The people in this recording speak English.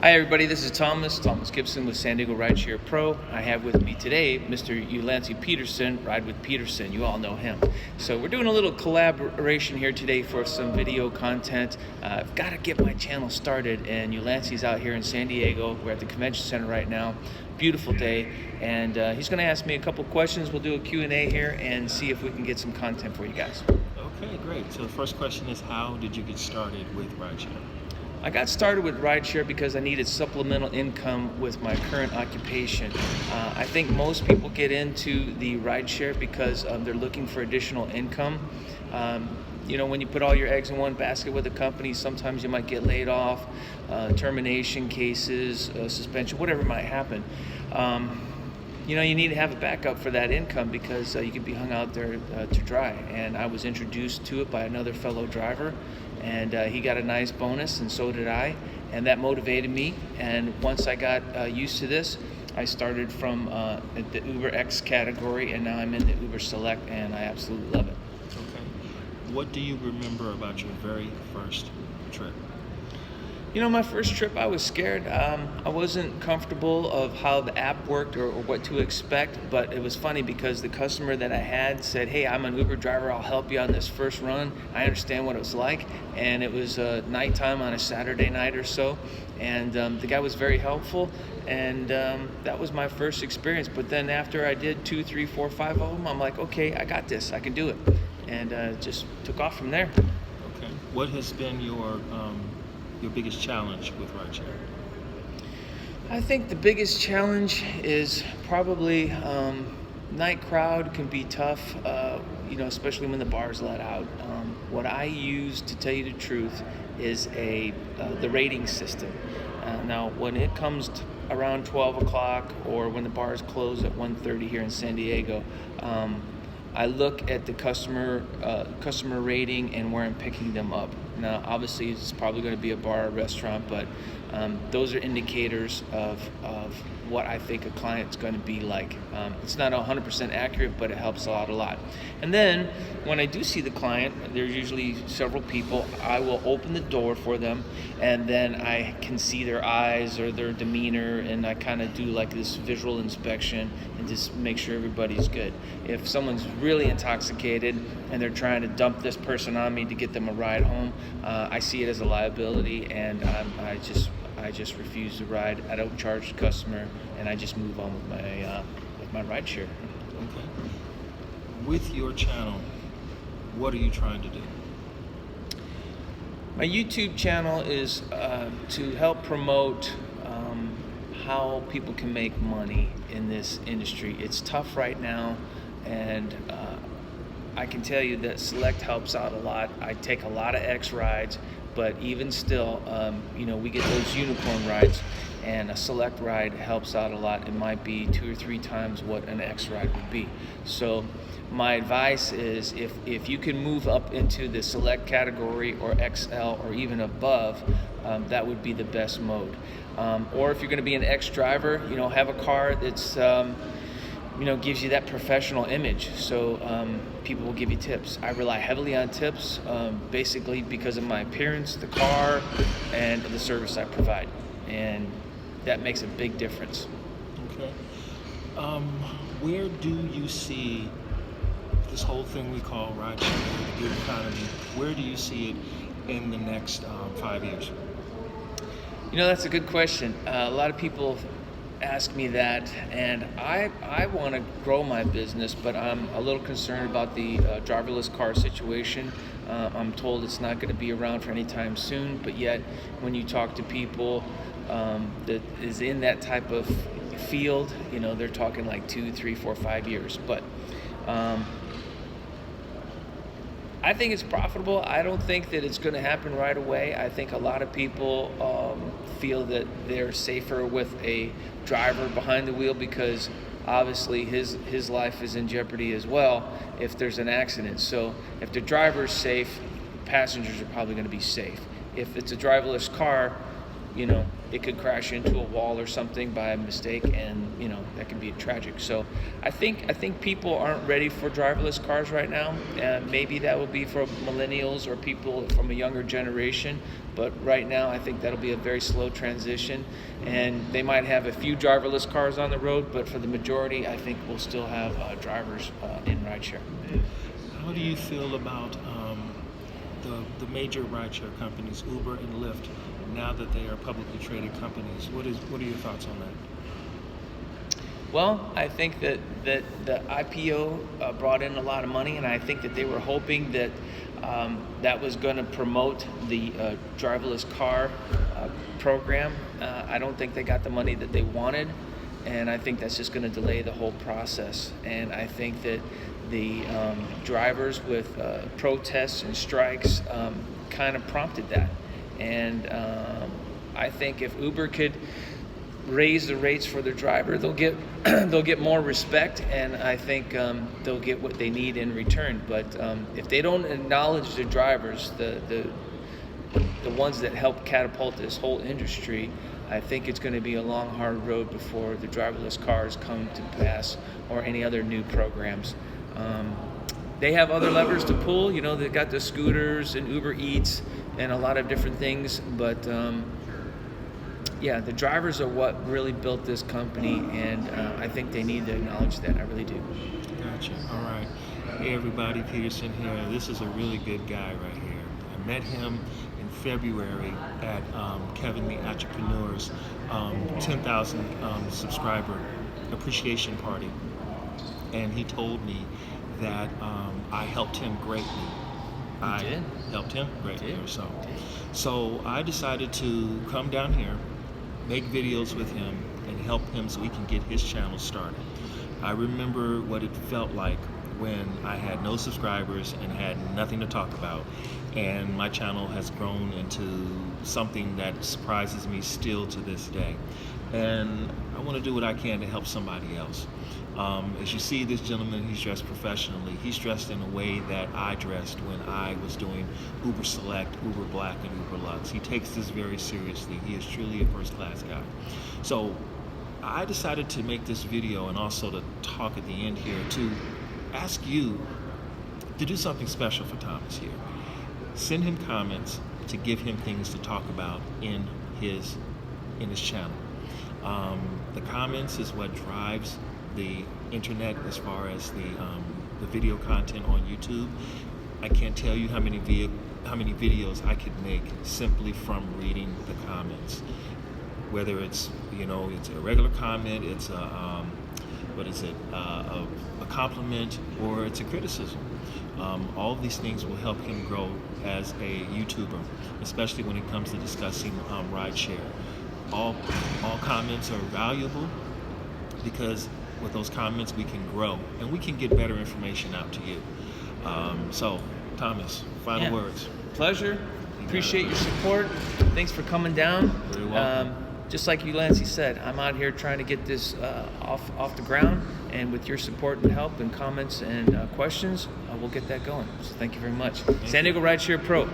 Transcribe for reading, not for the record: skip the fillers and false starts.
Hi everybody, this is Thomas Gibson with San Diego Rideshare Pro. I have with me today Mr. Ulandsey Peterson, Ride with Peterson. You all know him. So we're doing a little collaboration here today for some video content. I've got to get my channel started, and Ulandsey's out here in San Diego. We're at the convention center right now. Beautiful day, and he's going to ask me a couple questions. We'll do a Q&A here and see if we can get some content for you guys. Okay, great. So the first question is, how did you get started with Rideshare? I got started with Rideshare because I needed supplemental income with my current occupation. I think most people get into the Rideshare because they're looking for additional income. You know, when you put all your eggs in one basket with a company, sometimes you might get laid off, termination cases, suspension, whatever might happen. You know, you need to have a backup for that income because you could be hung out there to dry. And I was introduced to it by another fellow driver, and he got a nice bonus, and so did I, and that motivated me. And once I got used to this, I started from the Uber X category, and now I'm in the Uber Select, and I absolutely love it. Okay. What do you remember about your very first trip? You know, my first trip, I was scared. I wasn't comfortable of how the app worked or what to expect, but it was funny because the customer that I had said, "Hey, I'm an Uber driver, I'll help you on this first run. I understand what it was like." And it was nighttime on a Saturday night or so, and the guy was very helpful, and that was my first experience. But then after I did 2, 3, 4, 5 of them, I'm like, okay, I got this, I can do it. And just took off from there. Okay. What has been your biggest challenge with Rideshare? I think the biggest challenge is probably night crowd can be tough, you know, especially when the bars let out. What I use, to tell you the truth, is the rating system. Now, when it comes to around 12 o'clock or when the bars close at 1:30 here in San Diego, I look at the customer rating and where I'm picking them up. Now, obviously, it's probably going to be a bar or restaurant, but those are indicators of what I think a client's going to be like. It's not 100% accurate, but it helps out a lot. And then, when I do see the client, there's usually several people, I will open the door for them, and then I can see their eyes or their demeanor, and I kind of do like this visual inspection and just make sure everybody's good. If someone's really intoxicated and they're trying to dump this person on me to get them a ride home, I see it as a liability, and I just refuse to ride. I don't charge the customer, and I just move on with my Rideshare. Okay. With your channel, what are you trying to do? My YouTube channel is to help promote how people can make money in this industry. It's tough right now, and I can tell you that Select helps out a lot. I take a lot of X rides, but even still, you know, we get those unicorn rides, and a Select ride helps out a lot. It might be 2 or 3 times what an X ride would be. So my advice is, if you can move up into the Select category or XL or even above, that would be the best mode. Or if you're going to be an X driver, you know, have a car that's you know, gives you that professional image, so people will give you tips. I rely heavily on tips, basically because of my appearance, the car, and the service I provide, and that makes a big difference. Okay. Where do you see this whole thing we call Rideshare, the gig economy? Where do you see it in the next 5 years? You know, that's a good question. A lot of people ask me that, and I want to grow my business, but I'm a little concerned about the driverless car situation. I'm told it's not going to be around for any time soon, but yet when you talk to people that is in that type of field, you know, they're talking like 2, 3, 4, 5 years. But I think it's profitable. I don't think that it's going to happen right away. I think a lot of people feel that they're safer with a driver behind the wheel because obviously his life is in jeopardy as well if there's an accident. So if the driver's safe, passengers are probably going to be safe. If it's a driverless car, it could crash into a wall or something by mistake, and that could be tragic. So I think people aren't ready for driverless cars right now. Maybe that will be for millennials or people from a younger generation, but right now I think that'll be a very slow transition, and they might have a few driverless cars on the road, but for the majority I think we'll still have drivers in rideshare. How do you feel about the major rideshare companies, Uber and Lyft, now that they are publicly traded companies? What are your thoughts on that? Well, I think that the IPO brought in a lot of money, and I think that they were hoping that that was going to promote the driverless car program. I don't think they got the money that they wanted, and I think that's just going to delay the whole process. And I think that the drivers with protests and strikes kind of prompted that. And I think if Uber could raise the rates for their driver, they'll get more respect, and I think they'll get what they need in return. But if they don't acknowledge the drivers, the ones that help catapult this whole industry, I think it's going to be a long, hard road before the driverless cars come to pass, or any other new programs. They have other levers to pull. They've got the scooters and Uber Eats and a lot of different things, but the drivers are what really built this company, and I think they need to acknowledge that. I really do. Gotcha. All right. Hey everybody, Peterson here. This is a really good guy right here. I met him in February at Kevin the Entrepreneur's 10,000 subscriber appreciation party, and he told me that I helped him greatly. I helped him greatly or so. So I decided to come down here, make videos with him, and help him so he can get his channel started. I remember what it felt like when I had no subscribers and had nothing to talk about, and my channel has grown into something that surprises me still to this day. And I want to do what I can to help somebody else. As you see, this gentleman, he's dressed professionally. He's dressed in a way that I dressed when I was doing Uber Select, Uber Black, and Uber Lux. He takes this very seriously. He is truly a first-class guy. So I decided to make this video, and also to talk at the end here, to ask you to do something special for Thomas here. Send him comments to give him things to talk about in his channel. The comments is what drives the internet as far as the video content on YouTube. I can't tell you how many videos I could make simply from reading the comments. Whether it's it's a regular comment, it's a a compliment, or it's a criticism. All of these things will help him grow as a YouTuber, especially when it comes to discussing rideshare. All comments are valuable, because with those comments we can grow and we can get better information out to you. So Thomas, final words. Pleasure. Appreciate your support. Thanks for coming down. Very welcome. Just like Ulandsey said, I'm out here trying to get this off the ground, and with your support and help and comments and questions, we'll get that going. So thank you very much. San Diego Rideshare Pro.